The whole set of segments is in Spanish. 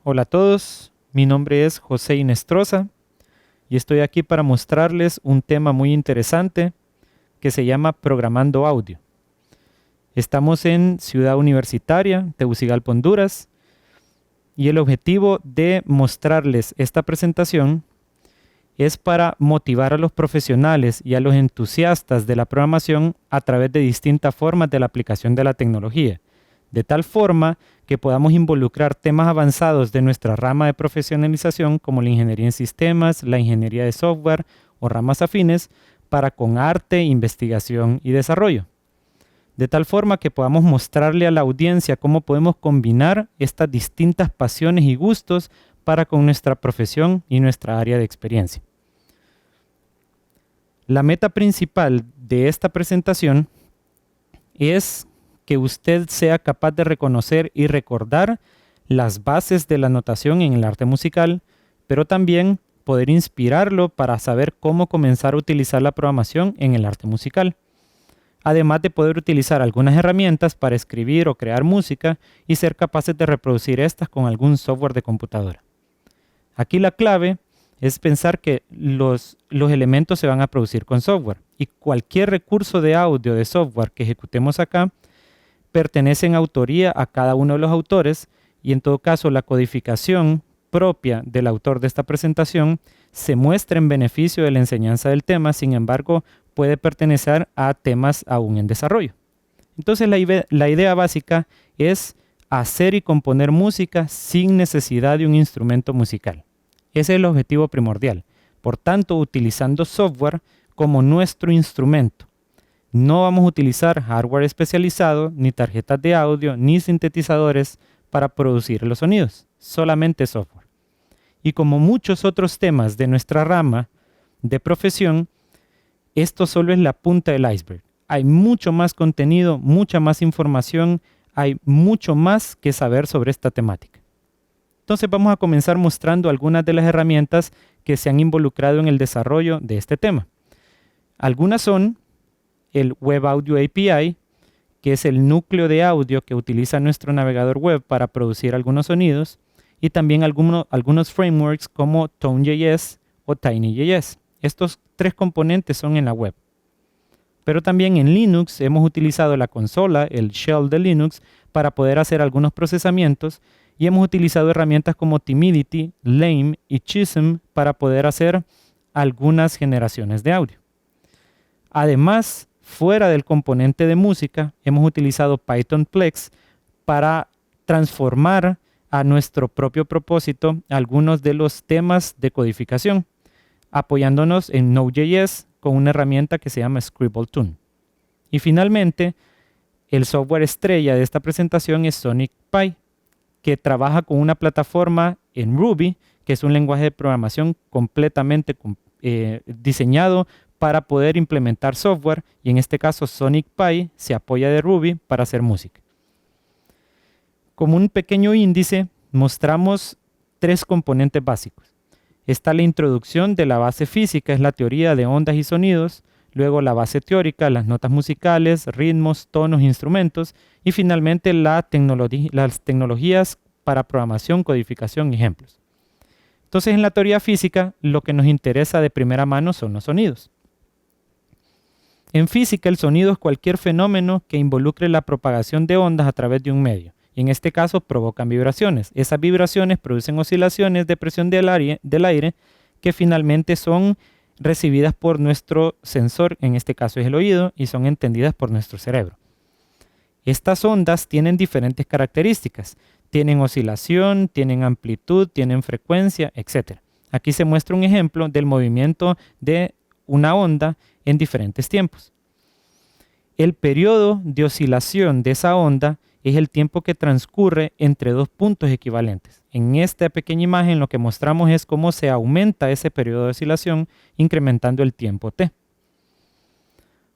Hola a todos, mi nombre es José Inestrosa y estoy aquí para mostrarles un tema muy interesante que se llama Programando Audio. Estamos en Ciudad Universitaria, Tegucigalpa, Honduras, y el objetivo de mostrarles esta presentación es para motivar a los profesionales y a los entusiastas de la programación a través de distintas formas de la aplicación de la tecnología, de tal forma que podamos involucrar temas avanzados de nuestra rama de profesionalización como la ingeniería en sistemas, la ingeniería de software o ramas afines para con arte, investigación y desarrollo. De tal forma que podamos mostrarle a la audiencia cómo podemos combinar estas distintas pasiones y gustos para con nuestra profesión y nuestra área de experiencia. La meta principal de esta presentación es que usted sea capaz de reconocer y recordar las bases de la notación en el arte musical, pero también poder inspirarlo para saber cómo comenzar a utilizar la programación en el arte musical. Además de poder utilizar algunas herramientas para escribir o crear música y ser capaces de reproducir estas con algún software de computadora. Aquí la clave es pensar que los elementos se van a producir con software y cualquier recurso de audio de software que ejecutemos acá pertenece en autoría a cada uno de los autores y en todo caso la codificación propia del autor de esta presentación se muestra en beneficio de la enseñanza del tema, sin embargo puede pertenecer a temas aún en desarrollo. Entonces la idea básica es hacer y componer música sin necesidad de un instrumento musical. Ese es el objetivo primordial. Por tanto, utilizando software como nuestro instrumento. No vamos a utilizar hardware especializado, ni tarjetas de audio, ni sintetizadores para producir los sonidos, solamente software. Y como muchos otros temas de nuestra rama de profesión, esto solo es la punta del iceberg. Hay mucho más contenido, mucha más información, hay mucho más que saber sobre esta temática. Entonces vamos a comenzar mostrando algunas de las herramientas que se han involucrado en el desarrollo de este tema. Algunas son el Web Audio API, que es el núcleo de audio que utiliza nuestro navegador web para producir algunos sonidos, y también algunos frameworks como Tone.js o Tiny.js. Estos tres componentes son en la web. Pero también en Linux hemos utilizado la consola, el shell de Linux, para poder hacer algunos procesamientos y hemos utilizado herramientas como Timidity, Lame y Chisholm para poder hacer algunas generaciones de audio. Además, fuera del componente de música, hemos utilizado Python Plex para transformar a nuestro propio propósito algunos de los temas de codificación, apoyándonos en Node.js con una herramienta que se llama ScribbleTune. Y finalmente, el software estrella de esta presentación es SonicPy, que trabaja con una plataforma en Ruby, que es un lenguaje de programación completamente diseñado para poder implementar software, y en este caso SonicPy se apoya de Ruby para hacer música. Como un pequeño índice, mostramos tres componentes básicos. Está la introducción de la base física, es la teoría de ondas y sonidos, luego la base teórica, las notas musicales, ritmos, tonos, instrumentos, y finalmente las tecnologías para programación, codificación y ejemplos. Entonces, en la teoría física, lo que nos interesa de primera mano son los sonidos. En física, el sonido es cualquier fenómeno que involucre la propagación de ondas a través de un medio. Y en este caso, provocan vibraciones. Esas vibraciones producen oscilaciones de presión del aire que finalmente son recibidas por nuestro sensor, en este caso es el oído, y son entendidas por nuestro cerebro. Estas ondas tienen diferentes características. Tienen oscilación, tienen amplitud, tienen frecuencia, etc. Aquí se muestra un ejemplo del movimiento de una onda en diferentes tiempos. El periodo de oscilación de esa onda es el tiempo que transcurre entre dos puntos equivalentes. En esta pequeña imagen lo que mostramos es cómo se aumenta ese periodo de oscilación incrementando el tiempo t.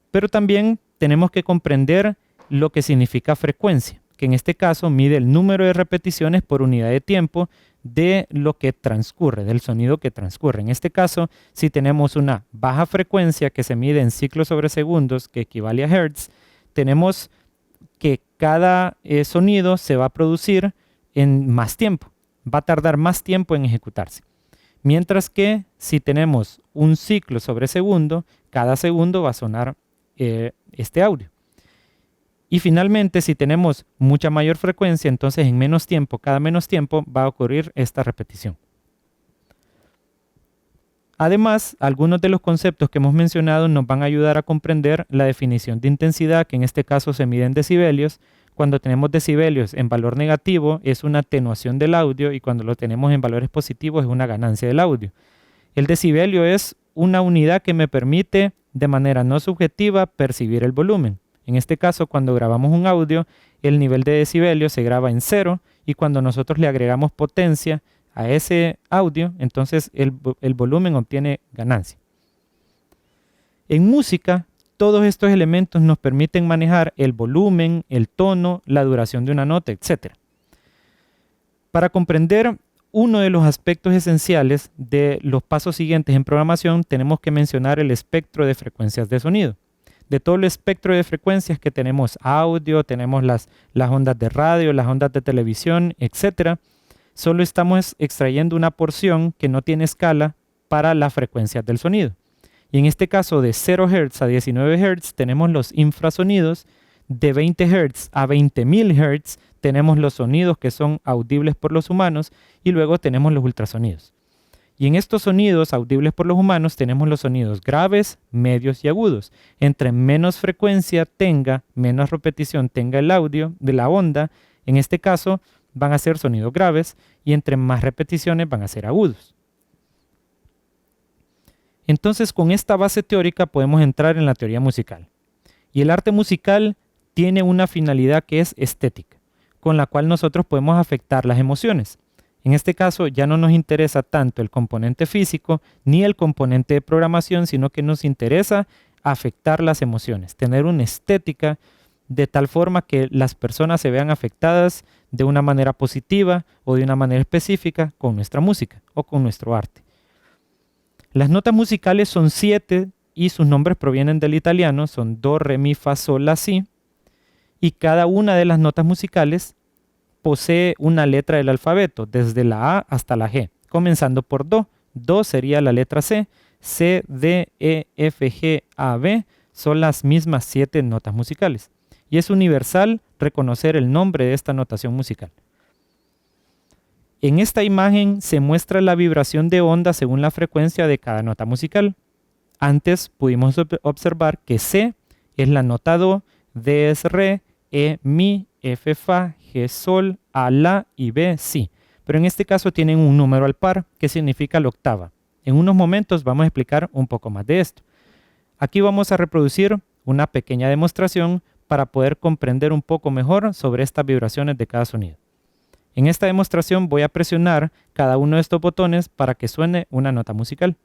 Pero también tenemos que comprender lo que significa frecuencia, que en este caso mide el número de repeticiones por unidad de tiempo de lo que transcurre, del sonido que transcurre. En este caso, si tenemos una baja frecuencia que se mide en ciclos sobre segundos, que equivale a hertz, tenemos que cada sonido se va a producir en más tiempo. va a tardar más tiempo en ejecutarse. Mientras que si tenemos un ciclo sobre segundo, cada segundo va a sonar este audio. Y finalmente, si tenemos mucha mayor frecuencia, entonces en menos tiempo, cada menos tiempo, va a ocurrir esta repetición. Además, algunos de los conceptos que hemos mencionado nos van a ayudar a comprender la definición de intensidad, que en este caso se mide en decibelios. Cuando tenemos decibelios en valor negativo es una atenuación del audio y cuando lo tenemos en valores positivos es una ganancia del audio. El decibelio es una unidad que me permite de manera no subjetiva percibir el volumen. En este caso, cuando grabamos un audio, el nivel de decibelio se graba en 0 y cuando nosotros le agregamos potencia a ese audio, entonces el volumen obtiene ganancia. En música, todos estos elementos nos permiten manejar el volumen, el tono, la duración de una nota, etc. Para comprender uno de los aspectos esenciales de los pasos siguientes en programación, tenemos que mencionar el espectro de frecuencias de sonido. De todo el espectro de frecuencias que tenemos audio, tenemos las ondas de radio, las ondas de televisión, etc., solo estamos extrayendo una porción que no tiene escala para las frecuencias del sonido. Y en este caso de 0 Hz a 19 Hz tenemos los infrasonidos, de 20 Hz a 20.000 Hz tenemos los sonidos que son audibles por los humanos y luego tenemos los ultrasonidos. Y en estos sonidos audibles por los humanos tenemos los sonidos graves, medios y agudos. Entre menos frecuencia tenga, menos repetición tenga el audio de la onda, en este caso van a ser sonidos graves y entre más repeticiones van a ser agudos. Entonces, con esta base teórica podemos entrar en la teoría musical. Y el arte musical tiene una finalidad que es estética, con la cual nosotros podemos afectar las emociones. En este caso ya no nos interesa tanto el componente físico ni el componente de programación, sino que nos interesa afectar las emociones, tener una estética de tal forma que las personas se vean afectadas de una manera positiva o de una manera específica con nuestra música o con nuestro arte. Las notas musicales son 7 y sus nombres provienen del italiano, son do, re, mi, fa, sol, la, si, y cada una de las notas musicales posee una letra del alfabeto, desde la A hasta la G, comenzando por do. Do sería la letra C, C, D, E, F, G, A, B, son las mismas 7 notas musicales. Y es universal reconocer el nombre de esta notación musical. En esta imagen se muestra la vibración de onda según la frecuencia de cada nota musical. Antes pudimos observar que C es la nota do, D es re, E, mi, F, fa, G, sol, A, la y B, si. Pero en este caso tienen un número al par que significa la octava. En unos momentos vamos a explicar un poco más de esto. Aquí vamos a reproducir una pequeña demostración para poder comprender un poco mejor sobre estas vibraciones de cada sonido. En esta demostración voy a presionar cada uno de estos botones para que suene una nota musical.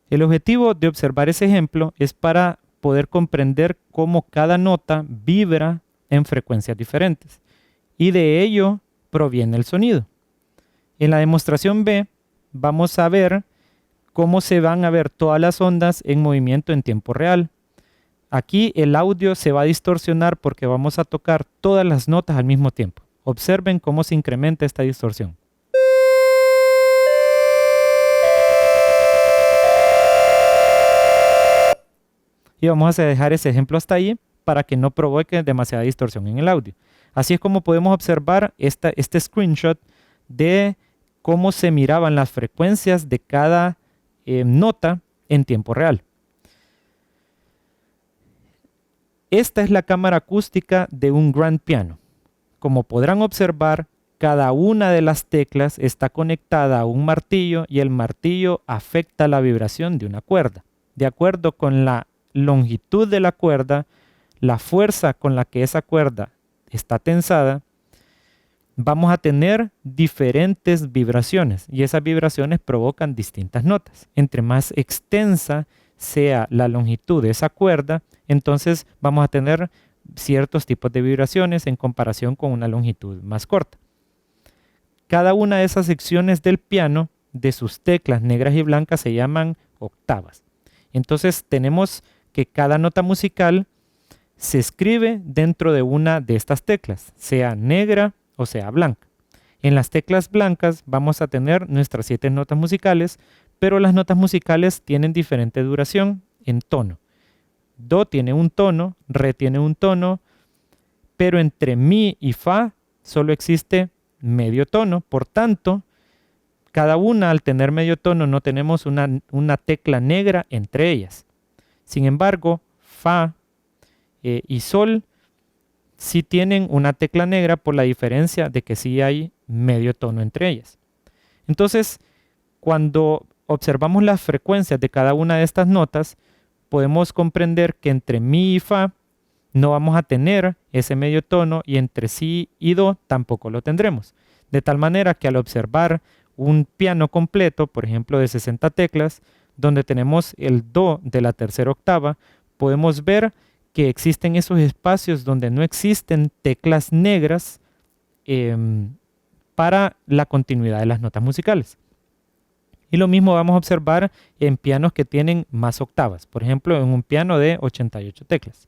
El objetivo de observar ese ejemplo es para poder comprender cómo cada nota vibra en frecuencias diferentes y de ello proviene el sonido. En la demostración B vamos a ver cómo se van a ver todas las ondas en movimiento en tiempo real. Aquí el audio se va a distorsionar porque vamos a tocar todas las notas al mismo tiempo. Observen cómo se incrementa esta distorsión. Y vamos a dejar ese ejemplo hasta ahí para que no provoque demasiada distorsión en el audio. Así es como podemos observar este screenshot de cómo se miraban las frecuencias de cada nota en tiempo real. Esta es la cámara acústica de un grand piano. Como podrán observar, cada una de las teclas está conectada a un martillo y el martillo afecta la vibración de una cuerda. De acuerdo con la longitud de la cuerda, la fuerza con la que esa cuerda está tensada, vamos a tener diferentes vibraciones y esas vibraciones provocan distintas notas. Entre más extensa sea la longitud de esa cuerda, entonces vamos a tener ciertos tipos de vibraciones en comparación con una longitud más corta. Cada una de esas secciones del piano, de sus teclas negras y blancas, se llaman octavas. Entonces tenemos que cada nota musical se escribe dentro de una de estas teclas, sea negra o sea blanca. En las teclas blancas vamos a tener nuestras 7 notas musicales, pero las notas musicales tienen diferente duración en tono. Do tiene un tono, re tiene un tono, pero entre mi y fa solo existe medio tono. Por tanto, cada una al tener medio tono no tenemos una tecla negra entre ellas. Sin embargo, fa y sol sí tienen una tecla negra por la diferencia de que sí hay medio tono entre ellas. Entonces, cuando observamos las frecuencias de cada una de estas notas, podemos comprender que entre mi y fa no vamos a tener ese medio tono y entre si y do tampoco lo tendremos. De tal manera que al observar un piano completo, por ejemplo de 60 teclas, donde tenemos el do de la tercera octava, podemos ver que existen esos espacios donde no existen teclas negras para la continuidad de las notas musicales. Y lo mismo vamos a observar en pianos que tienen más octavas, por ejemplo en un piano de 88 teclas.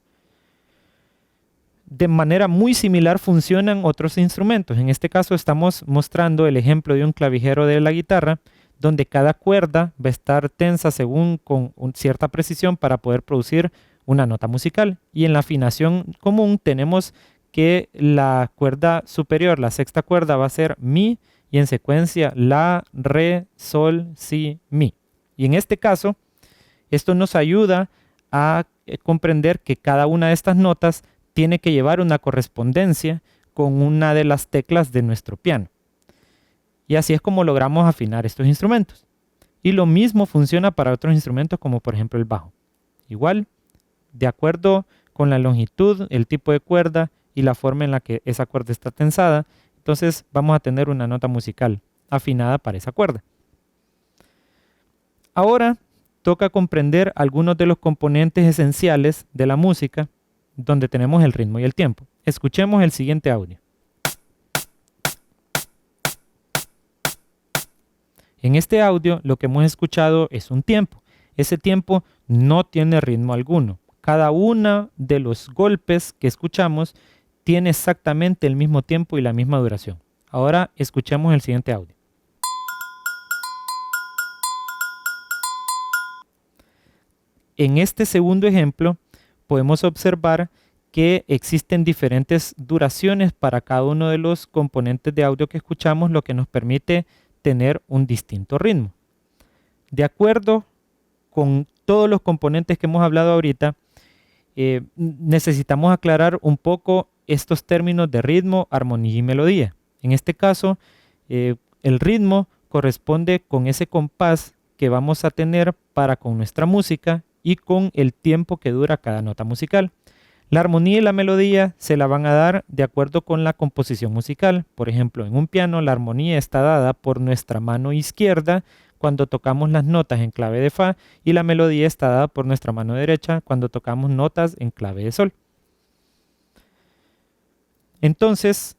De manera muy similar funcionan otros instrumentos. En este caso estamos mostrando el ejemplo de un clavijero de la guitarra, donde cada cuerda va a estar tensa según con cierta precisión para poder producir una nota musical. Y en la afinación común tenemos que la cuerda superior, la sexta cuerda, va a ser mi, y en secuencia la, re, sol, si, mi. Y en este caso, esto nos ayuda a comprender que cada una de estas notas tiene que llevar una correspondencia con una de las teclas de nuestro piano. Y así es como logramos afinar estos instrumentos. Y lo mismo funciona para otros instrumentos como por ejemplo el bajo. Igual, de acuerdo con la longitud, el tipo de cuerda y la forma en la que esa cuerda está tensada, entonces vamos a tener una nota musical afinada para esa cuerda. Ahora toca comprender algunos de los componentes esenciales de la música, donde tenemos el ritmo y el tiempo. Escuchemos el siguiente audio. En este audio lo que hemos escuchado es un tiempo. Ese tiempo no tiene ritmo alguno. Cada uno de los golpes que escuchamos tiene exactamente el mismo tiempo y la misma duración. Ahora escuchemos el siguiente audio. En este segundo ejemplo podemos observar que existen diferentes duraciones para cada uno de los componentes de audio que escuchamos, lo que nos permite tener un distinto ritmo. De acuerdo con todos los componentes que hemos hablado ahorita, necesitamos aclarar un poco estos términos de ritmo, armonía y melodía. En este caso, el ritmo corresponde con ese compás que vamos a tener para con nuestra música y con el tiempo que dura cada nota musical. La armonía y la melodía se la van a dar de acuerdo con la composición musical. Por ejemplo, en un piano la armonía está dada por nuestra mano izquierda cuando tocamos las notas en clave de fa y la melodía está dada por nuestra mano derecha cuando tocamos notas en clave de sol. Entonces,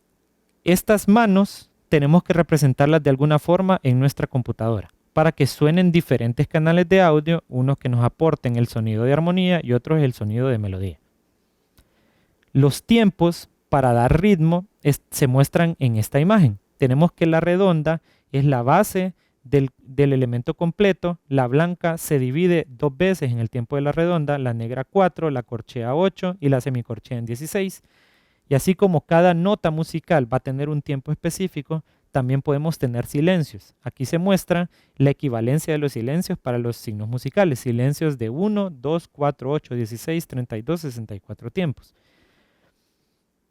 estas manos tenemos que representarlas de alguna forma en nuestra computadora para que suenen diferentes canales de audio, unos que nos aporten el sonido de armonía y otros el sonido de melodía. Los tiempos para dar ritmo se muestran en esta imagen. Tenemos que la redonda es la base del elemento completo, la blanca se divide 2 veces en el tiempo de la redonda, la negra 4, la corchea 8 y la semicorchea en 16. Y así como cada nota musical va a tener un tiempo específico, también podemos tener silencios. Aquí se muestra la equivalencia de los silencios para los signos musicales. Silencios de 1, 2, 4, 8, 16, 32, 64 tiempos.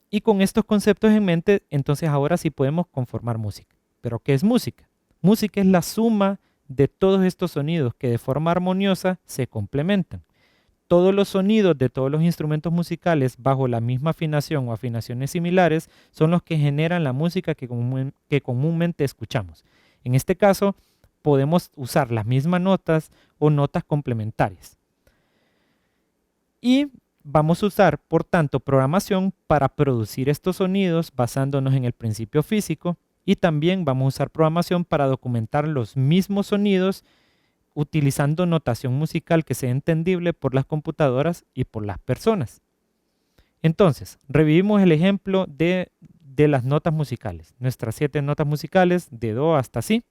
Y con estos conceptos en mente, entonces ahora sí podemos conformar música. ¿Pero qué es música? Música es la suma de todos estos sonidos que de forma armoniosa se complementan. Todos los sonidos de todos los instrumentos musicales bajo la misma afinación o afinaciones similares son los que generan la música que comúnmente escuchamos. En este caso, podemos usar las mismas notas o notas complementarias. Y Vamos a usar, por tanto, programación para producir estos sonidos basándonos en el principio físico, y también vamos a usar programación para documentar los mismos sonidos utilizando notación musical que sea entendible por las computadoras y por las personas. Entonces, revivimos el ejemplo de las notas musicales. Nuestras 7 notas musicales de do hasta si.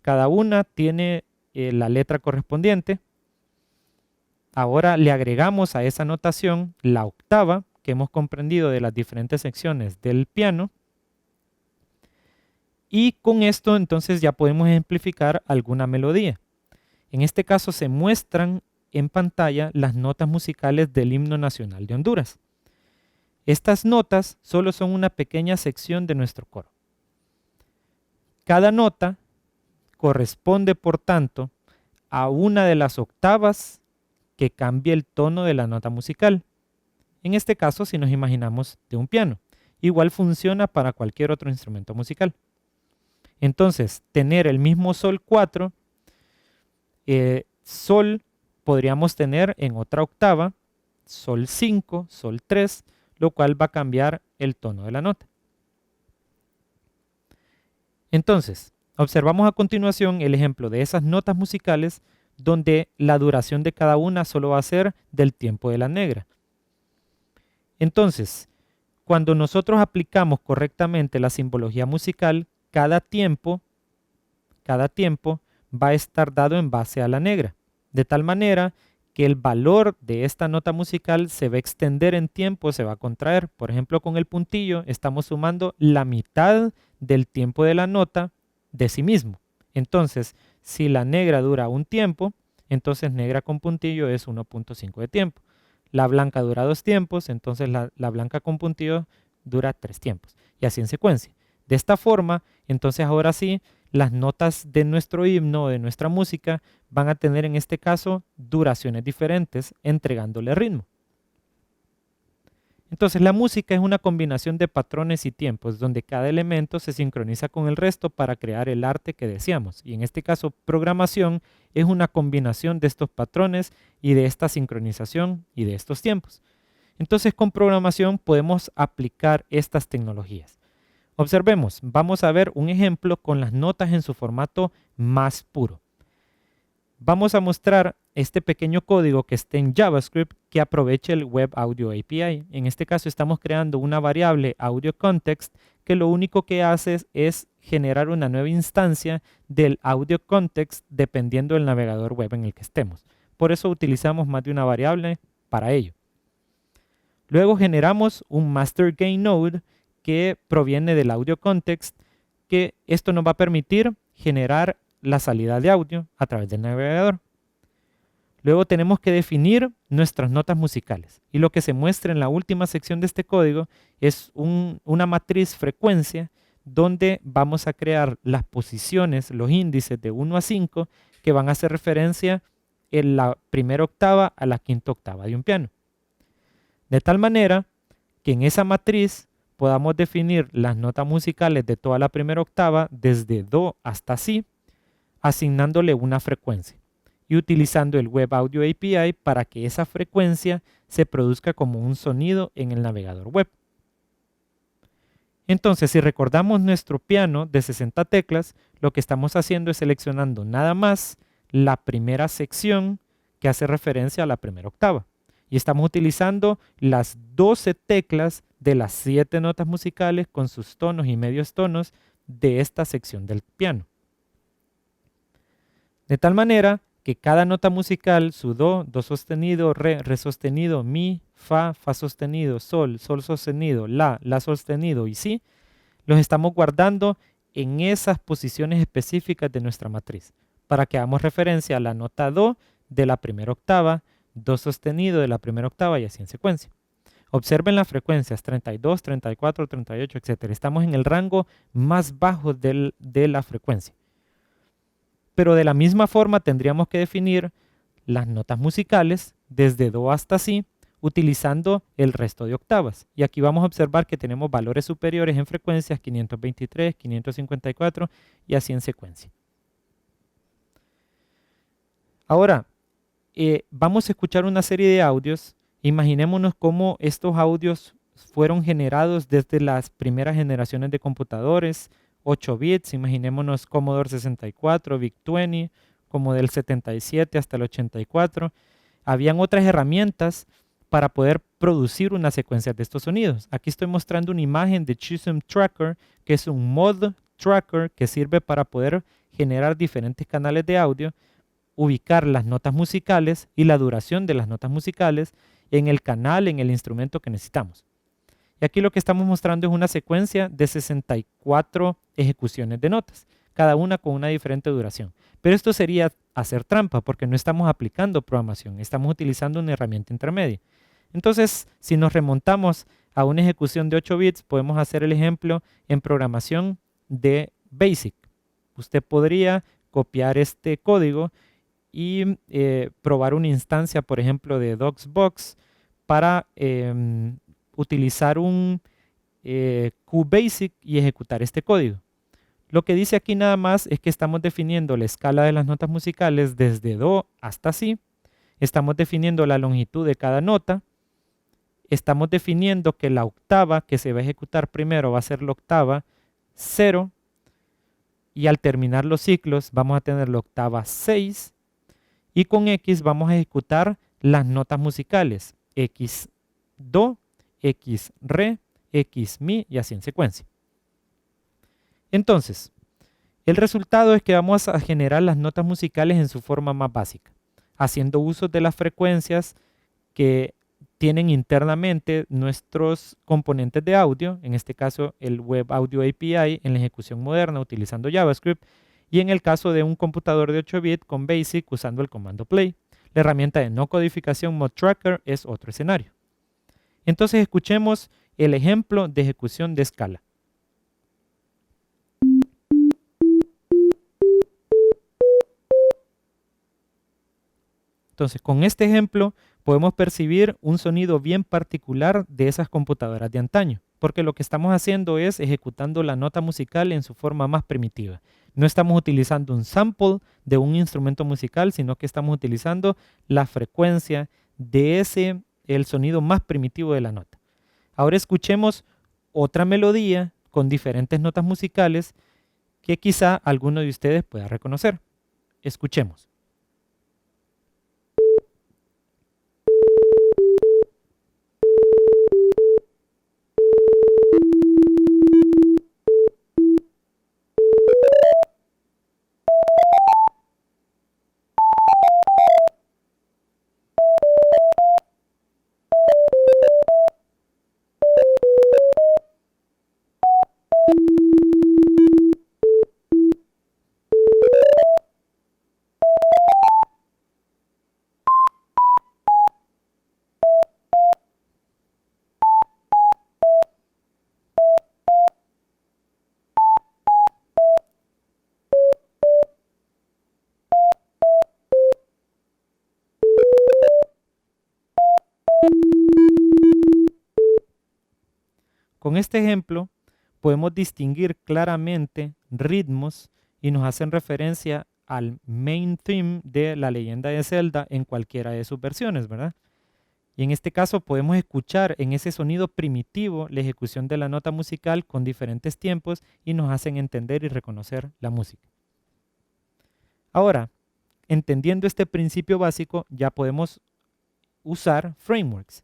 Cada una tiene la letra correspondiente. Ahora le agregamos a esa notación la octava que hemos comprendido de las diferentes secciones del piano. Y con esto entonces ya podemos ejemplificar alguna melodía. En este caso se muestran en pantalla las notas musicales del himno nacional de Honduras. Estas notas solo son una pequeña sección de nuestro coro. Cada nota corresponde, por tanto, a una de las octavas que cambia el tono de la nota musical. En este caso, si nos imaginamos de un piano. Igual funciona para cualquier otro instrumento musical. Entonces, tener el mismo sol 4, sol podríamos tener en otra octava, sol 5, sol 3, lo cual va a cambiar el tono de la nota. Entonces, observamos a continuación el ejemplo de esas notas musicales donde la duración de cada una solo va a ser del tiempo de la negra. Entonces, cuando nosotros aplicamos correctamente la simbología musical, cada tiempo va a estar dado en base a la negra, de tal manera que el valor de esta nota musical se va a extender en tiempo, se va a contraer. Por ejemplo, con el puntillo estamos sumando la mitad del tiempo de la nota de sí mismo. Entonces, si la negra dura un tiempo, entonces negra con puntillo es 1.5 de tiempo. La blanca dura 2 tiempos, entonces la blanca con puntillo dura 3 tiempos. Y así en secuencia. De esta forma, entonces ahora sí, las notas de nuestro himno, de nuestra música, van a tener en este caso duraciones diferentes, entregándole ritmo. Entonces la música es una combinación de patrones y tiempos, donde cada elemento se sincroniza con el resto para crear el arte que deseamos. Y en este caso, programación es una combinación de estos patrones y de esta sincronización y de estos tiempos. Entonces con programación podemos aplicar estas tecnologías. Observemos, vamos a ver un ejemplo con las notas en su formato más puro. Vamos a mostrar este pequeño código que está en JavaScript que aprovecha el Web Audio API. En este caso estamos creando una variable audio context que lo único que hace es generar una nueva instancia del audio context dependiendo del navegador web en el que estemos. Por eso utilizamos más de una variable para ello. Luego generamos un master gain node que proviene del audio context, que esto nos va a permitir generar la salida de audio a través del navegador. Luego tenemos que definir nuestras notas musicales. Y lo que se muestra en la última sección de este código es una matriz frecuencia donde vamos a crear las posiciones, los índices de 1 a 5 que van a hacer referencia en la primera octava a la quinta octava de un piano. De tal manera que en esa matriz podamos definir las notas musicales de toda la primera octava desde do hasta si, asignándole una frecuencia y utilizando el Web Audio API para que esa frecuencia se produzca como un sonido en el navegador web. Entonces, si recordamos nuestro piano de 60 teclas, lo que estamos haciendo es seleccionando nada más la primera sección que hace referencia a la primera octava. Y estamos utilizando las 12 teclas de las 7 notas musicales con sus tonos y medios tonos de esta sección del piano. De tal manera que cada nota musical, su do, do sostenido, re sostenido, mi, fa sostenido, sol sostenido, la sostenido y si, los estamos guardando en esas posiciones específicas de nuestra matriz, para que hagamos referencia a la nota do de la primera octava, do sostenido de la primera octava y así en secuencia. Observen las frecuencias 32, 34, 38, etc. Estamos en el rango más bajo de la frecuencia. Pero de la misma forma tendríamos que definir las notas musicales desde do hasta si, utilizando el resto de octavas. Y aquí vamos a observar que tenemos valores superiores en frecuencias 523, 554 y así en secuencia. Ahora, vamos a escuchar una serie de audios Imaginémonos cómo estos audios fueron generados desde las primeras generaciones de computadores, 8 bits, imaginémonos Commodore 64, VIC-20, como del 77 hasta el 84. Habían otras herramientas para poder producir una secuencia de estos sonidos. Aquí estoy mostrando una imagen de Chisholm Tracker, que es un mod tracker que sirve para poder generar diferentes canales de audio, ubicar las notas musicales y la duración de las notas musicales en el canal, en el instrumento que necesitamos. Y aquí lo que estamos mostrando es una secuencia de 64 ejecuciones de notas, cada una con una diferente duración. Pero esto sería hacer trampa porque no estamos aplicando programación, estamos utilizando una herramienta intermedia. Entonces, si nos remontamos a una ejecución de 8 bits, podemos hacer el ejemplo en programación de BASIC. Usted podría copiar este código y probar una instancia, por ejemplo, de DOCSBox para utilizar un QBasic y ejecutar este código. Lo que dice aquí nada más es que estamos definiendo la escala de las notas musicales desde Do hasta Si. Estamos definiendo la longitud de cada nota. Estamos definiendo que la octava que se va a ejecutar primero va a ser la octava 0. Y al terminar los ciclos vamos a tener la octava 6. Y con X vamos a ejecutar las notas musicales. X Do, X Re, X Mi y así en secuencia. Entonces, el resultado es que vamos a generar las notas musicales en su forma más básica, haciendo uso de las frecuencias que tienen internamente nuestros componentes de audio, en este caso el Web Audio API en la ejecución moderna utilizando JavaScript, y en el caso de un computador de 8 bits con BASIC usando el comando Play. La herramienta de no codificación Mod Tracker es otro escenario. Entonces escuchemos el ejemplo de ejecución de escala. Entonces, con este ejemplo podemos percibir un sonido bien particular de esas computadoras de antaño, porque lo que estamos haciendo es ejecutando la nota musical en su forma más primitiva. No estamos utilizando un sample de un instrumento musical, sino que estamos utilizando la frecuencia de el sonido más primitivo de la nota. Ahora escuchemos otra melodía con diferentes notas musicales que quizá alguno de ustedes pueda reconocer. Escuchemos. Con este ejemplo podemos distinguir claramente ritmos y nos hacen referencia al main theme de La Leyenda de Zelda en cualquiera de sus versiones, ¿verdad? Y en este caso podemos escuchar en ese sonido primitivo la ejecución de la nota musical con diferentes tiempos y nos hacen entender y reconocer la música. Ahora, entendiendo este principio básico, ya podemos usar frameworks.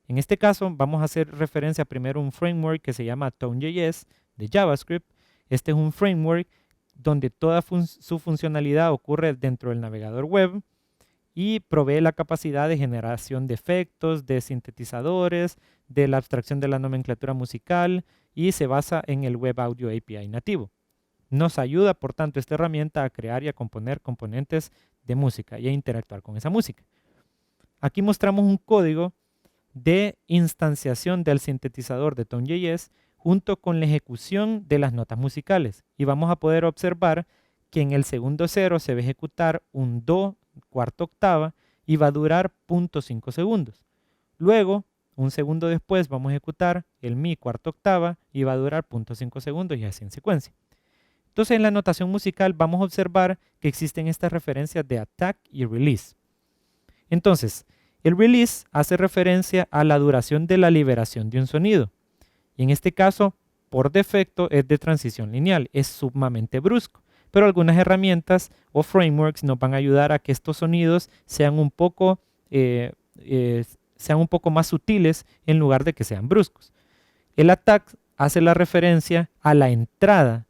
En este caso vamos a hacer referencia primero a un framework que se llama Tone.js de JavaScript. Este es un framework donde toda su funcionalidad ocurre dentro del navegador web y provee la capacidad de generación de efectos, de sintetizadores, de la abstracción de la nomenclatura musical y se basa en el Web Audio API nativo. Nos ayuda, por tanto, esta herramienta a crear y a componer componentes de música y a interactuar con esa música. Aquí mostramos un código de instanciación del sintetizador de Tone.js junto con la ejecución de las notas musicales. Y vamos a poder observar que en el segundo 0 se va a ejecutar un Do cuarta octava y va a durar 0.5 segundos. Luego, un segundo después, vamos a ejecutar el Mi cuarta octava y va a durar 0.5 segundos y así en secuencia. Entonces, en la notación musical vamos a observar que existen estas referencias de attack y release. Entonces, El release hace referencia a la duración de la liberación de un sonido. Y en este caso, por defecto, es de transición lineal, es sumamente brusco. Pero algunas herramientas o frameworks nos van a ayudar a que estos sonidos sean eh, eh, sean un poco más sutiles en lugar de que sean bruscos. El attack hace la referencia a la entrada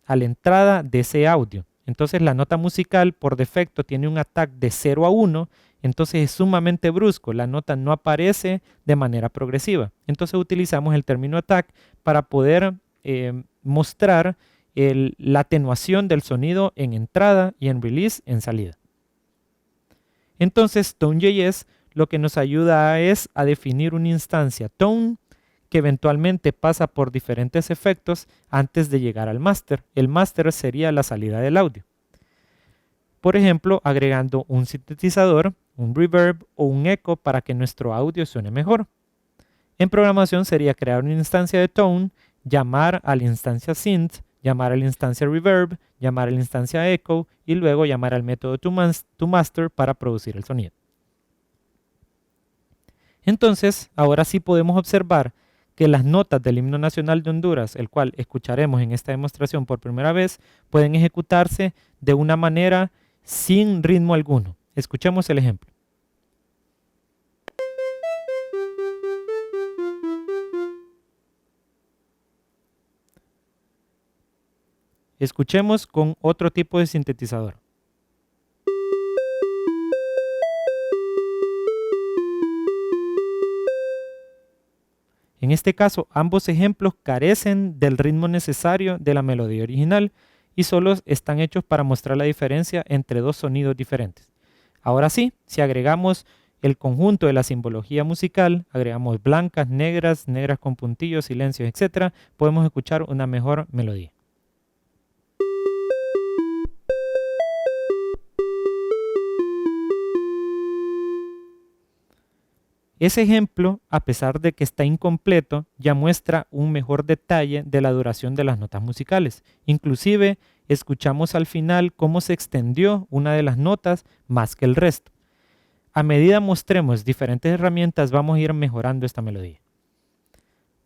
de ese audio. Entonces la nota musical por defecto tiene un attack de 0 a 1, entonces es sumamente brusco, la nota no aparece de manera progresiva. Entonces utilizamos el término attack para poder mostrar la atenuación del sonido en entrada y en release en salida. Entonces Tone.js lo que nos ayuda es a definir una instancia tone que eventualmente pasa por diferentes efectos antes de llegar al master. El master sería la salida del audio. Por ejemplo, agregando un sintetizador, un reverb o un eco para que nuestro audio suene mejor. En programación sería crear una instancia de tone, llamar a la instancia synth, llamar a la instancia reverb, llamar a la instancia echo y luego llamar al método toMaster para producir el sonido. Entonces, ahora sí podemos observar que las notas del himno nacional de Honduras, el cual escucharemos en esta demostración por primera vez, pueden ejecutarse de una manera sin ritmo alguno. Escuchemos el ejemplo. Escuchemos con otro tipo de sintetizador. En este caso, ambos ejemplos carecen del ritmo necesario de la melodía original y solo están hechos para mostrar la diferencia entre dos sonidos diferentes. Ahora sí, si agregamos el conjunto de la simbología musical, agregamos blancas, negras con puntillos, silencios, etc., podemos escuchar una mejor melodía. Ese ejemplo, a pesar de que está incompleto, ya muestra un mejor detalle de la duración de las notas musicales. Inclusive, escuchamos al final cómo se extendió una de las notas más que el resto. A medida mostremos diferentes herramientas, vamos a ir mejorando esta melodía.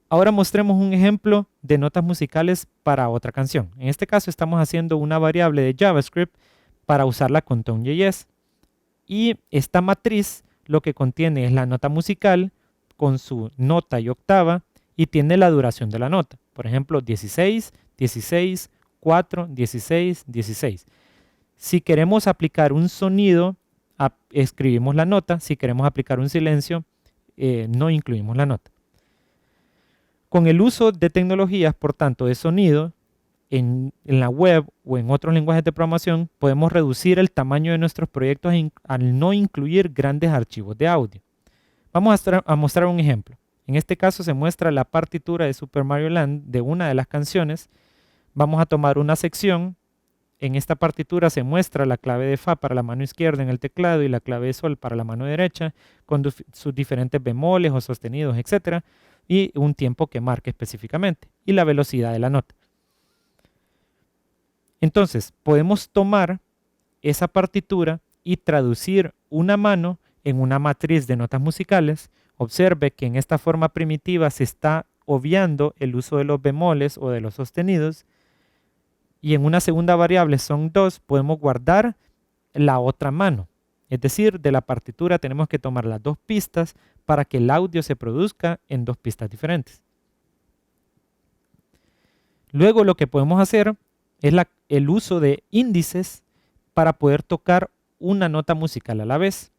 Ahora mostremos un ejemplo de notas musicales para otra canción. En este caso estamos haciendo una variable de JavaScript para usarla con Tone.js. Y esta matriz lo que contiene es la nota musical con su nota y octava y tiene la duración de la nota. Por ejemplo, 16, 16, 4, 16, 16. Si queremos aplicar un sonido, escribimos la nota. Si queremos aplicar un silencio, no incluimos la nota. Con el uso de tecnologías, por tanto, de sonido, en la web o en otros lenguajes de programación, podemos reducir el tamaño de nuestros proyectos al no incluir grandes archivos de audio. Vamos a mostrar un ejemplo. En este caso se muestra la partitura de Super Mario Land de una de las canciones. Vamos a tomar una sección. En esta partitura se muestra la clave de Fa para la mano izquierda en el teclado y la clave de Sol para la mano derecha, con sus diferentes bemoles o sostenidos, etc. Y un tiempo que marque específicamente y la velocidad de la nota. Entonces, podemos tomar esa partitura y traducir una mano en una matriz de notas musicales. Observe que en esta forma primitiva se está obviando el uso de los bemoles o de los sostenidos. Y en una segunda variable, son 2, podemos guardar la otra mano. Es decir, de la partitura tenemos que tomar las dos pistas para que el audio se produzca en dos pistas diferentes. Luego lo que podemos hacer es el uso de índices para poder tocar una nota musical a la vez.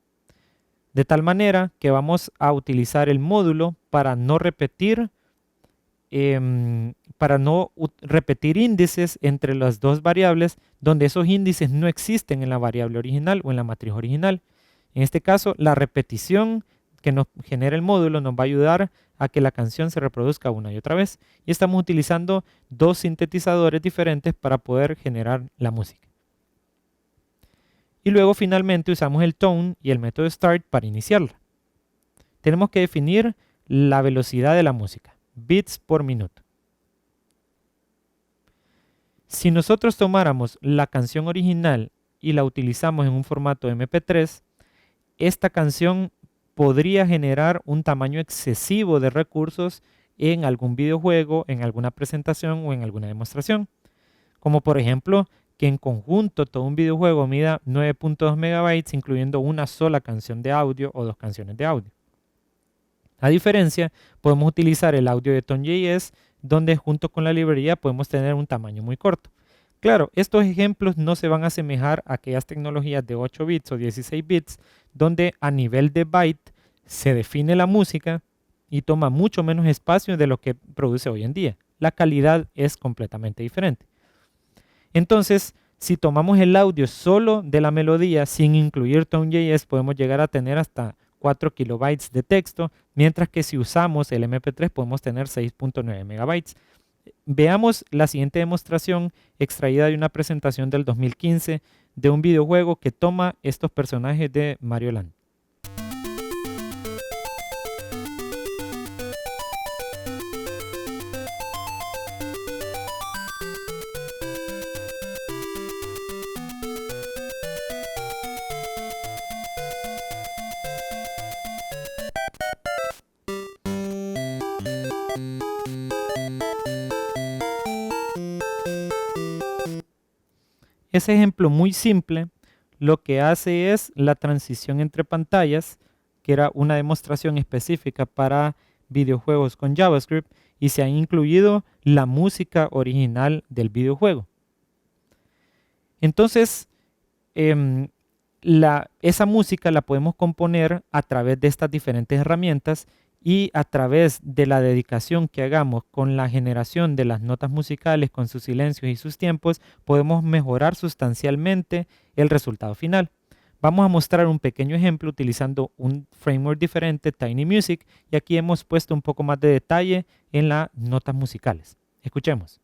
De tal manera que vamos a utilizar el módulo para no repetir índices entre las dos variables donde esos índices no existen en la variable original o en la matriz original. En este caso, la repetición que nos genera el módulo nos va a ayudar a que la canción se reproduzca una y otra vez. Y estamos utilizando dos sintetizadores diferentes para poder generar la música. Y luego finalmente usamos el tone y el método start para iniciarla. Tenemos que definir la velocidad de la música, bits por minuto. Si nosotros tomáramos la canción original y la utilizamos en un formato MP3, esta canción podría generar un tamaño excesivo de recursos en algún videojuego, en alguna presentación o en alguna demostración. Como por ejemplo, que en conjunto todo un videojuego mida 9.2 megabytes, incluyendo una sola canción de audio o dos canciones de audio. A diferencia, podemos utilizar el audio de Tone.js, donde junto con la librería podemos tener un tamaño muy corto. Claro, estos ejemplos no se van a asemejar a aquellas tecnologías de 8 bits o 16 bits, donde a nivel de byte se define la música y toma mucho menos espacio de lo que produce hoy en día. La calidad es completamente diferente. Entonces, si tomamos el audio solo de la melodía sin incluir Tone.js, podemos llegar a tener hasta 4 kilobytes de texto, mientras que si usamos el MP3 podemos tener 6.9 megabytes. Veamos la siguiente demostración extraída de una presentación del 2015 de un videojuego que toma estos personajes de Mario Land. Ese ejemplo muy simple lo que hace es la transición entre pantallas, que era una demostración específica para videojuegos con JavaScript, y se ha incluido la música original del videojuego. Entonces, esa música la podemos componer a través de estas diferentes herramientas y a través de la dedicación que hagamos con la generación de las notas musicales, con sus silencios y sus tiempos, podemos mejorar sustancialmente el resultado final. Vamos a mostrar un pequeño ejemplo utilizando un framework diferente, Tiny Music, y aquí hemos puesto un poco más de detalle en las notas musicales. Escuchemos.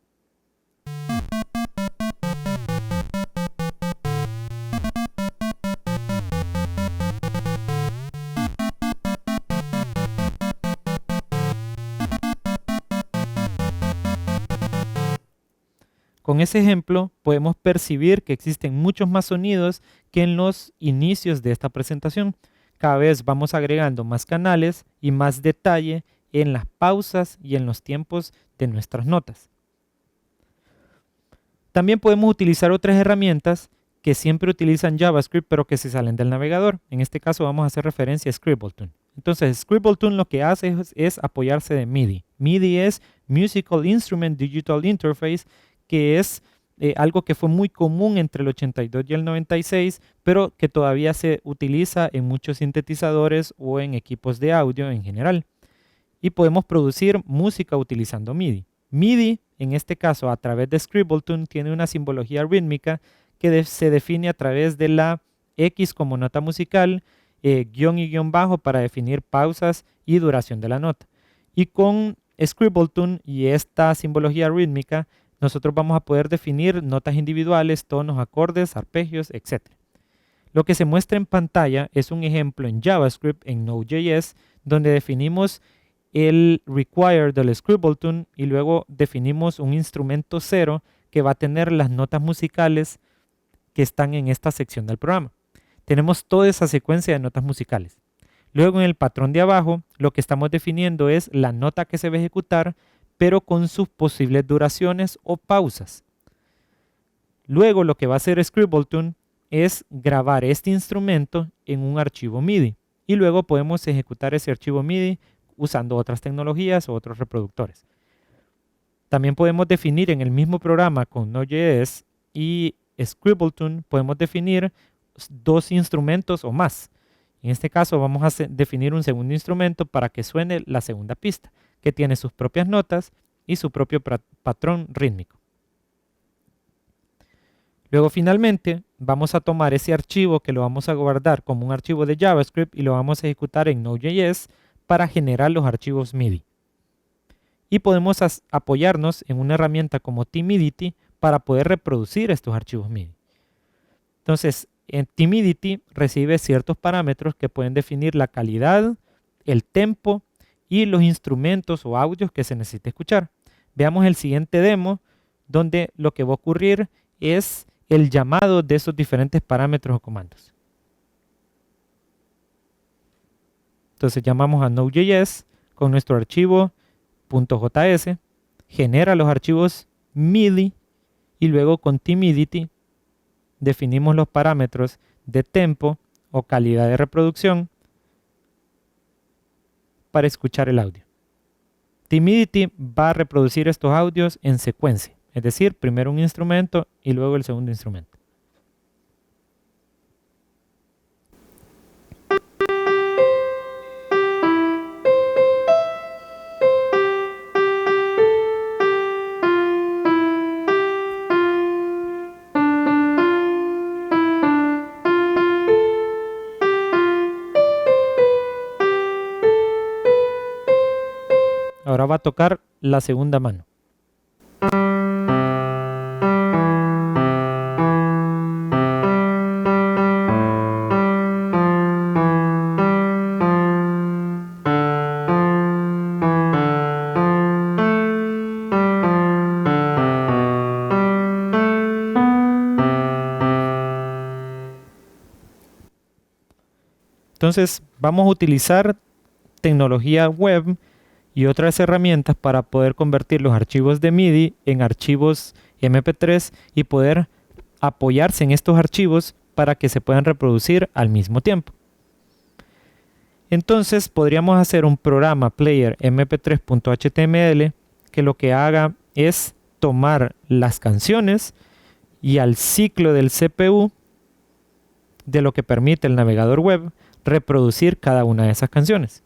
Con ese ejemplo podemos percibir que existen muchos más sonidos que en los inicios de esta presentación. Cada vez vamos agregando más canales y más detalle en las pausas y en los tiempos de nuestras notas. También podemos utilizar otras herramientas que siempre utilizan JavaScript pero que se salen del navegador. En este caso vamos a hacer referencia a Scribbleton. Entonces Scribbleton lo que hace es apoyarse de MIDI. MIDI es Musical Instrument Digital Interface, que es algo que fue muy común entre el 82 y el 96, pero que todavía se utiliza en muchos sintetizadores o en equipos de audio en general. Y podemos producir música utilizando MIDI. MIDI, en este caso a través de Scribbleton, tiene una simbología rítmica que se define a través de la X como nota musical, guión y guión bajo para definir pausas y duración de la nota. Y con Scribbleton y esta simbología rítmica, nosotros vamos a poder definir notas individuales, tonos, acordes, arpegios, etc. Lo que se muestra en pantalla es un ejemplo en JavaScript, en Node.js, donde definimos el require del Scribbleton y luego definimos un instrumento 0 que va a tener las notas musicales que están en esta sección del programa. Tenemos toda esa secuencia de notas musicales. Luego en el patrón de abajo lo que estamos definiendo es la nota que se va a ejecutar, pero con sus posibles duraciones o pausas. Luego lo que va a hacer Scribbleton es grabar este instrumento en un archivo MIDI y luego podemos ejecutar ese archivo MIDI usando otras tecnologías o otros reproductores. También podemos definir en el mismo programa con Node.js y Scribbleton, podemos definir dos instrumentos o más. En este caso vamos a definir un segundo instrumento para que suene la segunda pista, que tiene sus propias notas y su propio patrón rítmico. Luego finalmente vamos a tomar ese archivo que lo vamos a guardar como un archivo de JavaScript y lo vamos a ejecutar en Node.js para generar los archivos MIDI. Y podemos apoyarnos en una herramienta como Timidity para poder reproducir estos archivos MIDI. Entonces, en Timidity recibe ciertos parámetros que pueden definir la calidad, el tempo y los instrumentos o audios que se necesita escuchar. Veamos el siguiente demo, donde lo que va a ocurrir es el llamado de esos diferentes parámetros o comandos. Entonces llamamos a Node.js con nuestro archivo .js, genera los archivos MIDI y luego con Timidity definimos los parámetros de tempo o calidad de reproducción para escuchar el audio. Timidity va a reproducir estos audios en secuencia, es decir, primero un instrumento y luego el segundo instrumento. Ahora va a tocar la segunda mano. Entonces vamos a utilizar tecnología web y otras herramientas para poder convertir los archivos de MIDI en archivos MP3 y poder apoyarse en estos archivos para que se puedan reproducir al mismo tiempo. Entonces podríamos hacer un programa player mp3.html que lo que haga es tomar las canciones y al ciclo del CPU de lo que permite el navegador web reproducir cada una de esas canciones.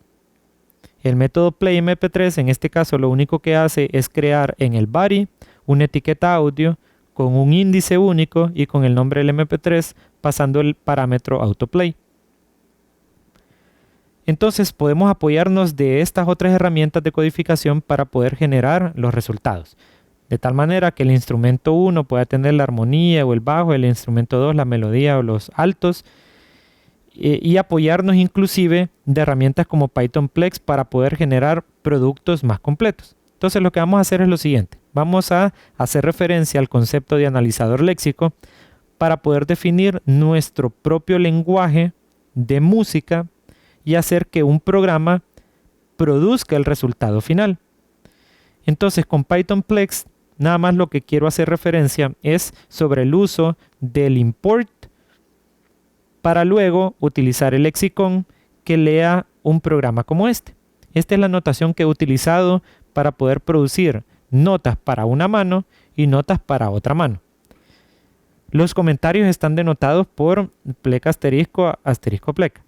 El método PlayMP3 en este caso lo único que hace es crear en el body una etiqueta audio con un índice único y con el nombre del MP3 pasando el parámetro autoplay. Entonces podemos apoyarnos de estas otras herramientas de codificación para poder generar los resultados. De tal manera que el instrumento 1 pueda tener la armonía o el bajo, el instrumento 2 la melodía o los altos, y apoyarnos inclusive de herramientas como Pythonplex para poder generar productos más completos. Entonces lo que vamos a hacer es lo siguiente. Vamos a hacer referencia al concepto de analizador léxico para poder definir nuestro propio lenguaje de música y hacer que un programa produzca el resultado final. Entonces con Pythonplex nada más lo que quiero hacer referencia es sobre el uso del import para luego utilizar el lexicon que lea un programa como este. Esta es la notación que he utilizado para poder producir notas para una mano y notas para otra mano. Los comentarios están denotados por pleca asterisco asterisco pleca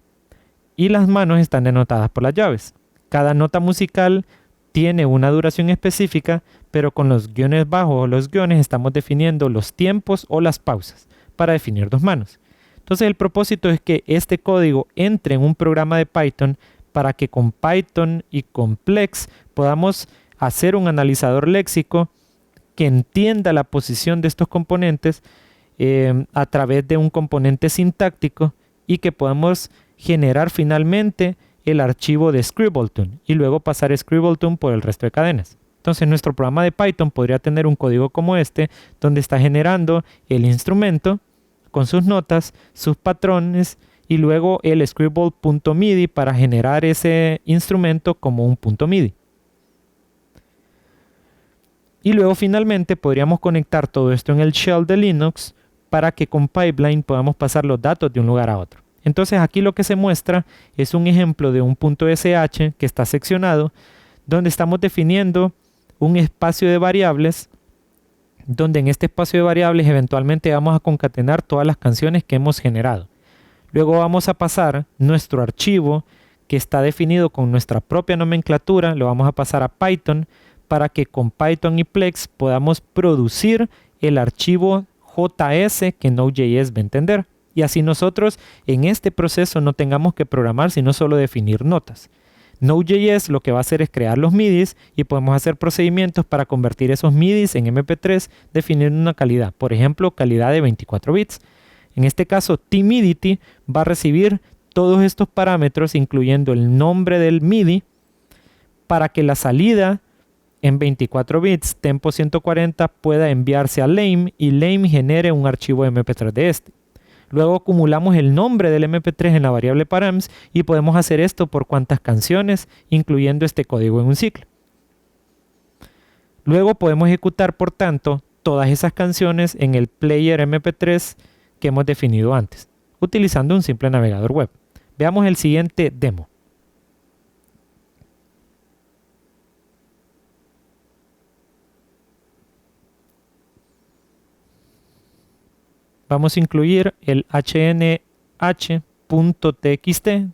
y las manos están denotadas por las llaves. Cada nota musical tiene una duración específica, pero con los guiones bajos o los guiones estamos definiendo los tiempos o las pausas para definir dos manos. Entonces el propósito es que este código entre en un programa de Python para que con Python y con Plex podamos hacer un analizador léxico que entienda la posición de estos componentes a través de un componente sintáctico y que podamos generar finalmente el archivo de Scribbleton y luego pasar Scribbleton por el resto de cadenas. Entonces nuestro programa de Python podría tener un código como este donde está generando el instrumento con sus notas, sus patrones y luego el scribble.midi para generar ese instrumento como un punto MIDI. Y luego finalmente podríamos conectar todo esto en el shell de Linux para que con pipeline podamos pasar los datos de un lugar a otro. Entonces aquí lo que se muestra es un ejemplo de un punto .sh que está seccionado donde estamos definiendo un espacio de variables donde en este espacio de variables eventualmente vamos a concatenar todas las canciones que hemos generado. Luego vamos a pasar nuestro archivo que está definido con nuestra propia nomenclatura, lo vamos a pasar a Python para que con Python y Plex podamos producir el archivo JS que Node.js va a entender. Y así nosotros en este proceso no tengamos que programar, sino solo definir notas. Node.js lo que va a hacer es crear los MIDIs y podemos hacer procedimientos para convertir esos MIDIs en MP3 definiendo una calidad, por ejemplo, calidad de 24 bits. En este caso, Timidity va a recibir todos estos parámetros, incluyendo el nombre del MIDI, para que la salida en 24 bits, tempo 140, pueda enviarse a Lame y Lame genere un archivo MP3 de este. Luego acumulamos el nombre del MP3 en la variable params y podemos hacer esto por cuantas canciones, incluyendo este código en un ciclo. Luego podemos ejecutar, por tanto, todas esas canciones en el player MP3 que hemos definido antes, utilizando un simple navegador web. Veamos el siguiente demo. Vamos a incluir el hnh.txt,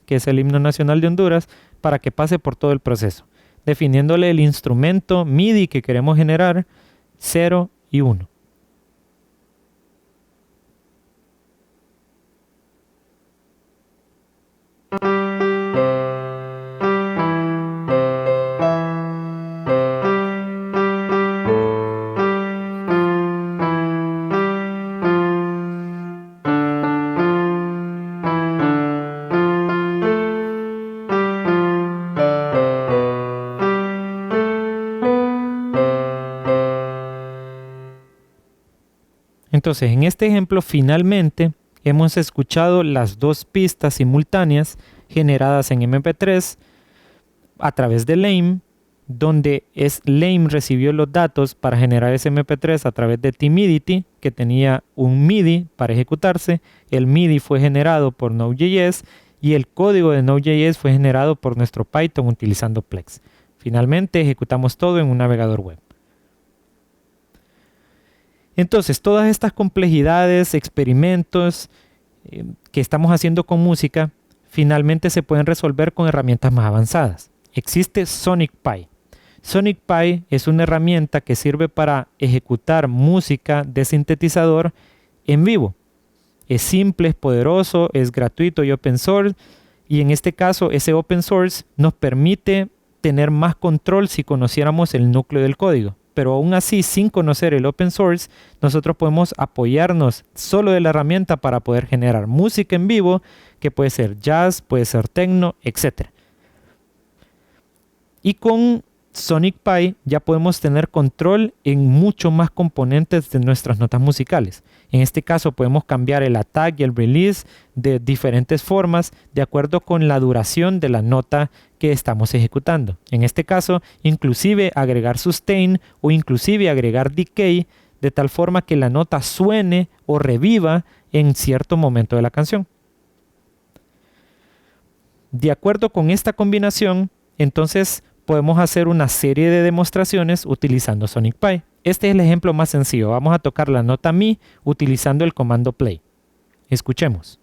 que es el himno nacional de Honduras, para que pase por todo el proceso, definiéndole el instrumento MIDI que queremos generar, 0 y 1. Entonces, en este ejemplo, finalmente hemos escuchado las dos pistas simultáneas generadas en MP3 a través de Lame, donde Lame recibió los datos para generar ese MP3 a través de Timidity, que tenía un MIDI para ejecutarse. El MIDI fue generado por Node.js y el código de Node.js fue generado por nuestro Python utilizando Plex. Finalmente ejecutamos todo en un navegador web. Entonces, todas estas complejidades, experimentos que estamos haciendo con música, finalmente se pueden resolver con herramientas más avanzadas. Existe Sonic Pi. Sonic Pi es una herramienta que sirve para ejecutar música de sintetizador en vivo. Es simple, es poderoso, es gratuito y open source. Y en este caso, ese open source nos permite tener más control si conociéramos el núcleo del código. Pero aún así, sin conocer el open source, nosotros podemos apoyarnos solo de la herramienta para poder generar música en vivo, que puede ser jazz, puede ser techno, etc. Y con Sonic Pi ya podemos tener control en mucho más componentes de nuestras notas musicales. En este caso podemos cambiar el attack y el release de diferentes formas de acuerdo con la duración de la nota que estamos ejecutando. En este caso, inclusive agregar sustain o inclusive agregar decay de tal forma que la nota suene o reviva en cierto momento de la canción. De acuerdo con esta combinación, entonces podemos hacer una serie de demostraciones utilizando Sonic Pi. Este es el ejemplo más sencillo. Vamos a tocar la nota Mi utilizando el comando play. Escuchemos.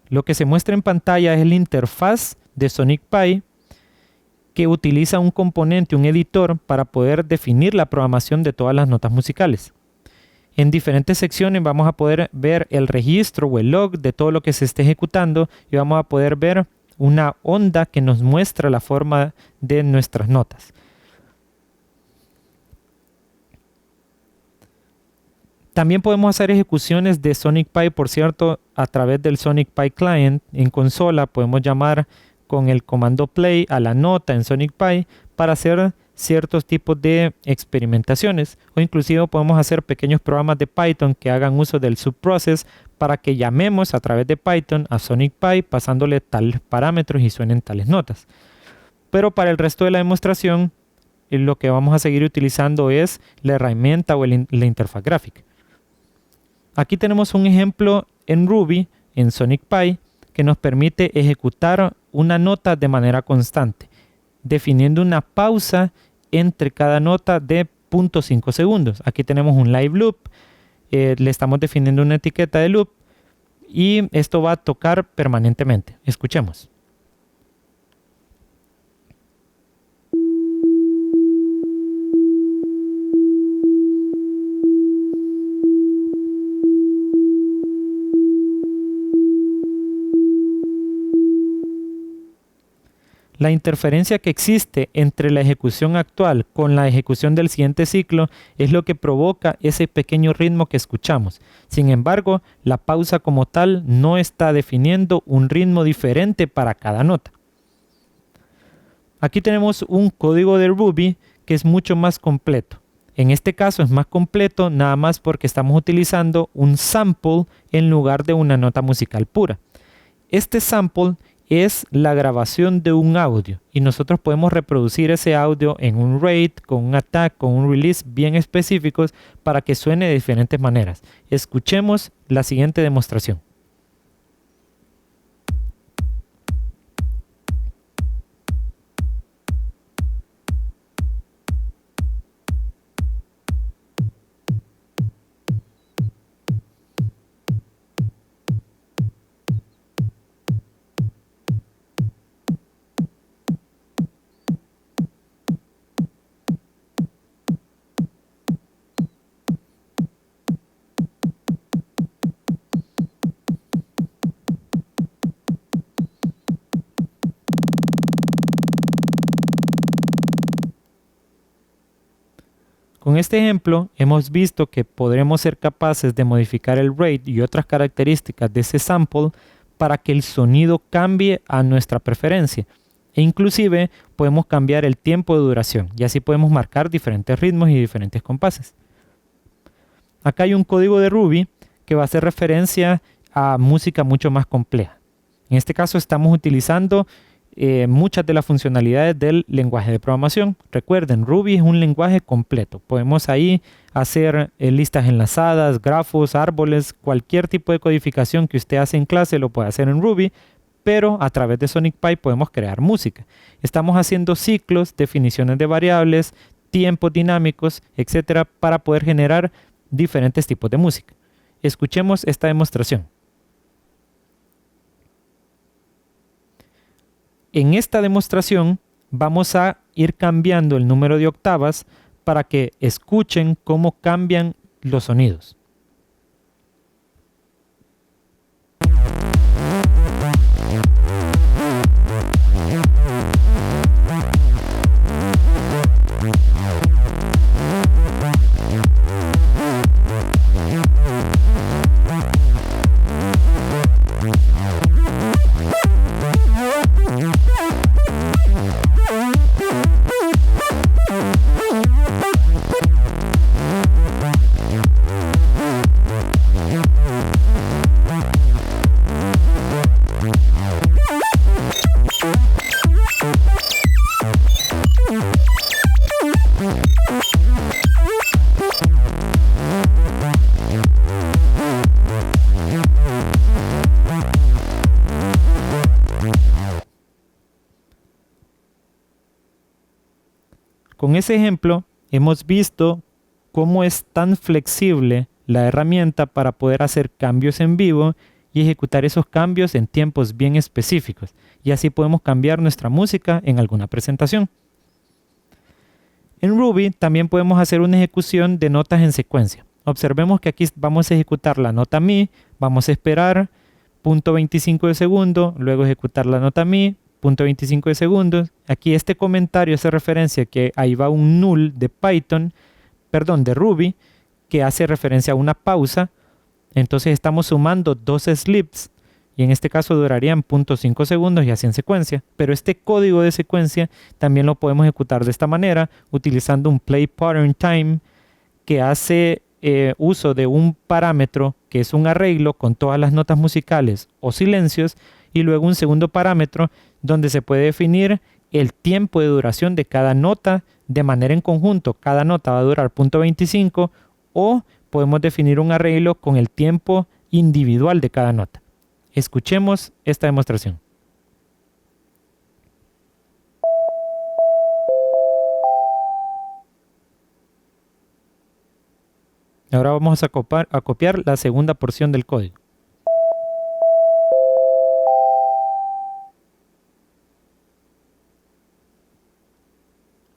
Lo que se muestra en pantalla es la interfaz de Sonic Pi, que utiliza un componente, un editor, para poder definir la programación de todas las notas musicales. En diferentes secciones vamos a poder ver el registro o el log de todo lo que se esté ejecutando y vamos a poder ver una onda que nos muestra la forma de nuestras notas. También podemos hacer ejecuciones de Sonic Pi, por cierto, a través del Sonic Pi Client. En consola podemos llamar con el comando play a la nota en Sonic Pi para hacer ciertos tipos de experimentaciones, o inclusive podemos hacer pequeños programas de Python que hagan uso del subprocess para que llamemos a través de Python a Sonic Pi pasándole tales parámetros y suenen tales notas. Pero para el resto de la demostración lo que vamos a seguir utilizando es la herramienta o la interfaz gráfica. Aquí tenemos un ejemplo en Ruby, en Sonic Pi, que nos permite ejecutar una nota de manera constante, definiendo una pausa entre cada nota de 0.5 segundos. Aquí tenemos un live loop, le estamos definiendo una etiqueta de loop y esto va a tocar permanentemente. Escuchemos. La interferencia que existe entre la ejecución actual con la ejecución del siguiente ciclo es lo que provoca ese pequeño ritmo que escuchamos. Sin embargo, la pausa como tal no está definiendo un ritmo diferente para cada nota. Aquí tenemos un código de Ruby que es mucho más completo. En este caso es más completo nada más porque estamos utilizando un sample en lugar de una nota musical pura. Este sample es la grabación de un audio y nosotros podemos reproducir ese audio en un rate, con un attack, con un release bien específicos para que suene de diferentes maneras. Escuchemos la siguiente demostración. Con este ejemplo hemos visto que podremos ser capaces de modificar el rate y otras características de ese sample para que el sonido cambie a nuestra preferencia e inclusive podemos cambiar el tiempo de duración y así podemos marcar diferentes ritmos y diferentes compases. Acá hay un código de Ruby que va a hacer referencia a música mucho más compleja. En este caso estamos utilizando muchas de las funcionalidades del lenguaje de programación. Recuerden, Ruby es un lenguaje completo. Podemos ahí hacer listas enlazadas, grafos, árboles, cualquier tipo de codificación que usted hace en clase lo puede hacer en Ruby, pero a través de SonicPy podemos crear música. Estamos haciendo ciclos, definiciones de variables, tiempos dinámicos, etcétera, para poder generar diferentes tipos de música. Escuchemos esta demostración. En esta demostración vamos a ir cambiando el número de octavas para que escuchen cómo cambian los sonidos. Con ese ejemplo hemos visto cómo es tan flexible la herramienta para poder hacer cambios en vivo y ejecutar esos cambios en tiempos bien específicos. Y así podemos cambiar nuestra música en alguna presentación. En Ruby también podemos hacer una ejecución de notas en secuencia. Observemos que aquí vamos a ejecutar la nota Mi, vamos a esperar 0.25 de segundo, luego ejecutar la nota Mi, 0.25 de segundos. Aquí este comentario hace referencia que ahí va un null de de Ruby, que hace referencia a una pausa. Entonces estamos sumando dos slips y en este caso durarían 0.5 segundos y así en secuencia. Pero este código de secuencia también lo podemos ejecutar de esta manera, utilizando un play pattern time que hace uso de un parámetro que es un arreglo con todas las notas musicales o silencios, y luego un segundo parámetro donde se puede definir el tiempo de duración de cada nota de manera en conjunto. Cada nota va a durar 0.25 o podemos definir un arreglo con el tiempo individual de cada nota. Escuchemos esta demostración. Ahora vamos a copiar la segunda porción del código.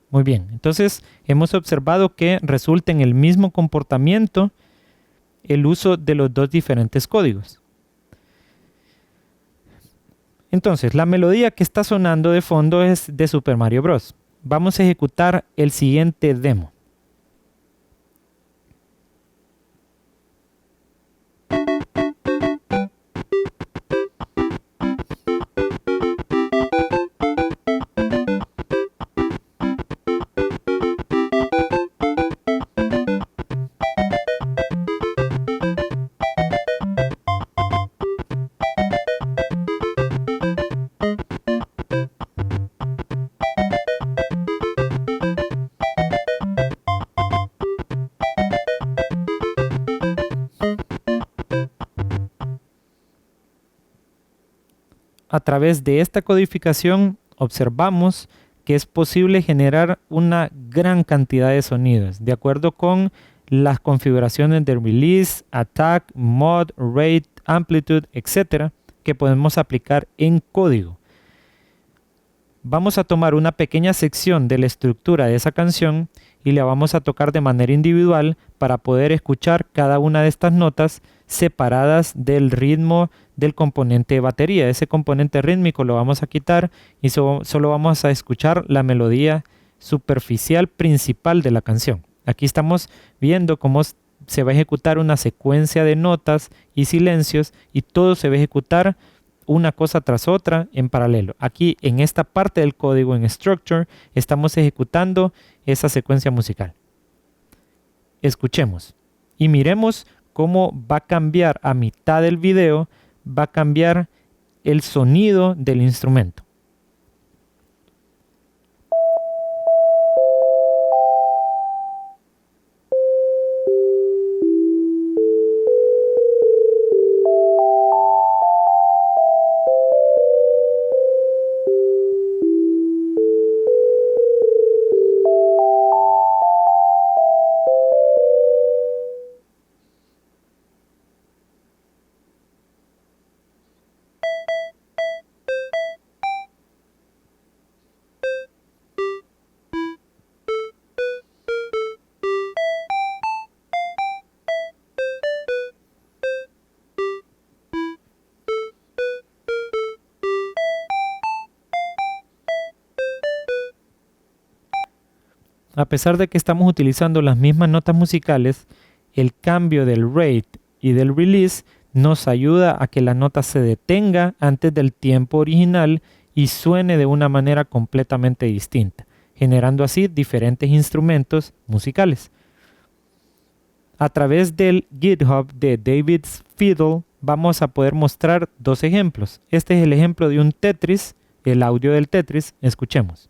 Muy bien, entonces hemos observado que resulta en el mismo comportamiento el uso de los dos diferentes códigos. Entonces, la melodía que está sonando de fondo es de Super Mario Bros. Vamos a ejecutar el siguiente demo. A través de esta codificación observamos que es posible generar una gran cantidad de sonidos de acuerdo con las configuraciones de release, attack, mod, rate, amplitude, etcétera, que podemos aplicar en código. Vamos a tomar una pequeña sección de la estructura de esa canción y la vamos a tocar de manera individual para poder escuchar cada una de estas notas separadas del ritmo del componente de batería. Ese componente rítmico lo vamos a quitar y solo vamos a escuchar la melodía superficial principal de la canción. Aquí estamos viendo cómo se va a ejecutar una secuencia de notas y silencios y todo se va a ejecutar una cosa tras otra en paralelo. Aquí en esta parte del código, en Structure, estamos ejecutando esa secuencia musical. Escuchemos y miremos cómo va a cambiar a mitad del video, va a cambiar el sonido del instrumento. A pesar de que estamos utilizando las mismas notas musicales, el cambio del rate y del release nos ayuda a que la nota se detenga antes del tiempo original y suene de una manera completamente distinta, generando así diferentes instrumentos musicales. A través del GitHub de David's Fiddle vamos a poder mostrar dos ejemplos. Este es el ejemplo de un Tetris, el audio del Tetris. Escuchemos.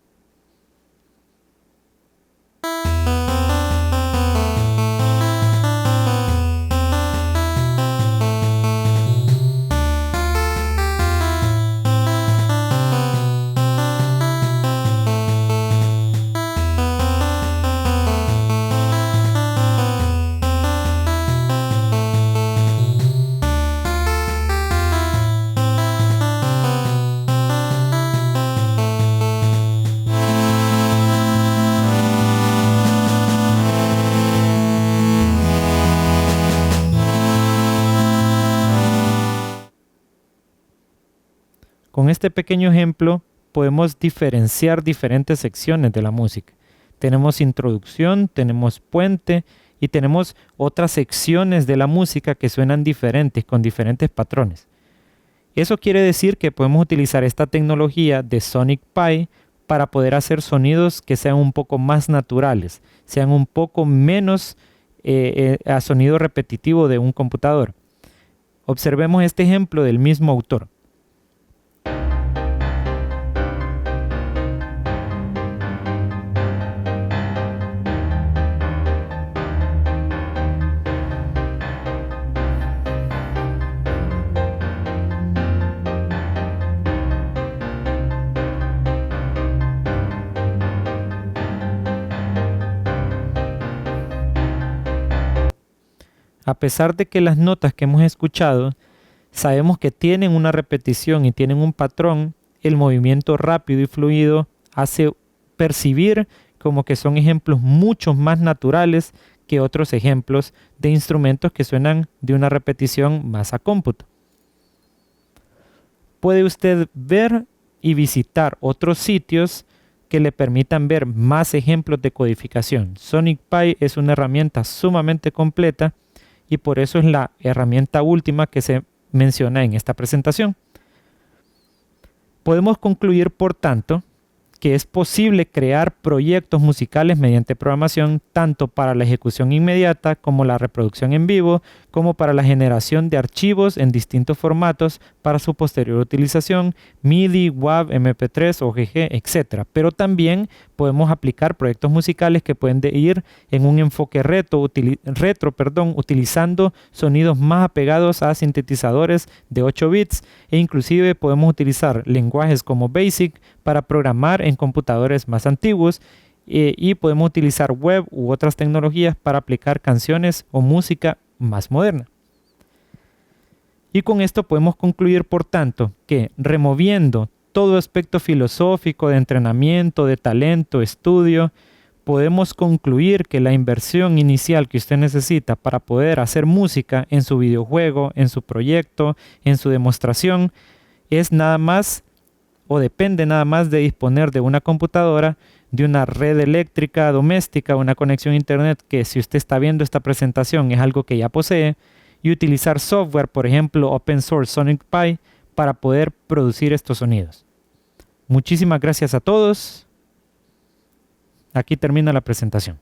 Con este pequeño ejemplo podemos diferenciar diferentes secciones de la música. Tenemos introducción, tenemos puente y tenemos otras secciones de la música que suenan diferentes, con diferentes patrones. Eso quiere decir que podemos utilizar esta tecnología de Sonic Pi para poder hacer sonidos que sean un poco más naturales, sean un poco menos a sonido repetitivo de un computador. Observemos este ejemplo del mismo autor. A pesar de que las notas que hemos escuchado sabemos que tienen una repetición y tienen un patrón, el movimiento rápido y fluido hace percibir como que son ejemplos mucho más naturales que otros ejemplos de instrumentos que suenan de una repetición más a cómputo. puede usted ver y visitar otros sitios que le permitan ver más ejemplos de codificación. Sonic Pi es una herramienta sumamente completa y por eso es la herramienta última que se menciona en esta presentación. Podemos concluir, por tanto, que es posible crear proyectos musicales mediante programación tanto para la ejecución inmediata como la reproducción en vivo, como para la generación de archivos en distintos formatos para su posterior utilización, MIDI, WAV, MP3, OGG, etc. Pero también podemos aplicar proyectos musicales que pueden ir en un enfoque retro, utilizando sonidos más apegados a sintetizadores de 8 bits e inclusive podemos utilizar lenguajes como BASIC para programar en computadores más antiguos y podemos utilizar web u otras tecnologías para aplicar canciones o música más moderna. Y con esto podemos concluir, por tanto, que removiendo todo aspecto filosófico de entrenamiento, de talento, estudio, podemos concluir que la inversión inicial que usted necesita para poder hacer música en su videojuego, en su proyecto, en su demostración, es nada más o depende nada más de disponer de una computadora, de una red eléctrica doméstica, una conexión a internet que si usted está viendo esta presentación es algo que ya posee, y utilizar software, por ejemplo Open Source Sonic Pi, para poder producir estos sonidos. Muchísimas gracias a todos. Aquí termina la presentación.